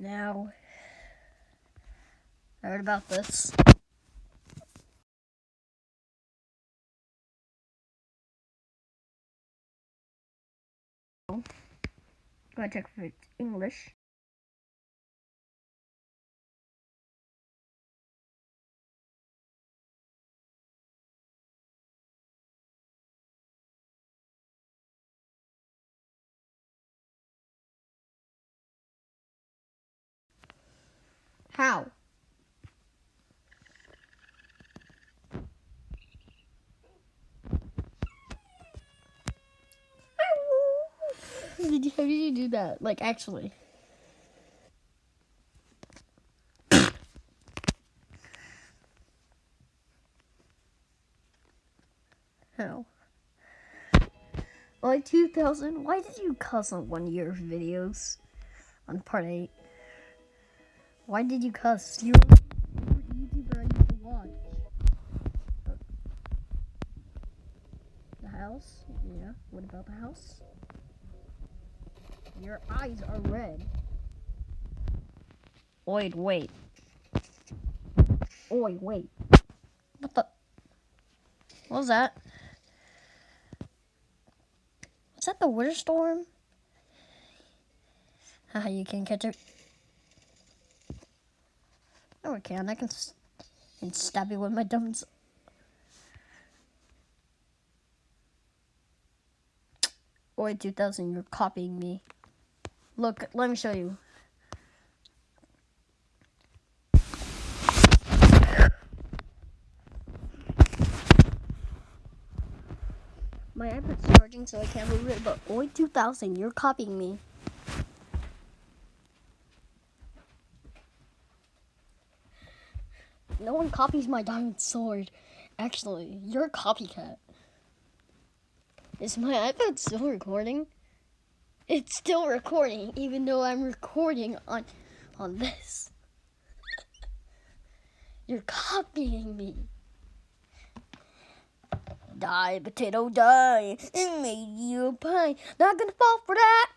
Now, I heard about this. I'm gonna check if it's English. How? How did you do that? Like, actually. How? Like 2000? Why did you cuss on one year of videos? On part 8? Why did you cuss? You were a YouTuber I used to watch. The house? Yeah. What about the house? Your eyes are red. Wait. Wait. What the? What was that? Was that the winter storm? Haha, you can't catch it. No, I can. I can stab you with my thumbs. Oi, 2000, you're copying me. Look, let me show you. My iPad's charging, so I can't move it, but Oi, 2000, you're copying me. No one copies my diamond sword. Actually, you're a copycat. Is my iPad still recording? It's still recording, even though I'm recording on this. You're copying me. Die, potato, die. It made you a pie. Not gonna fall for that.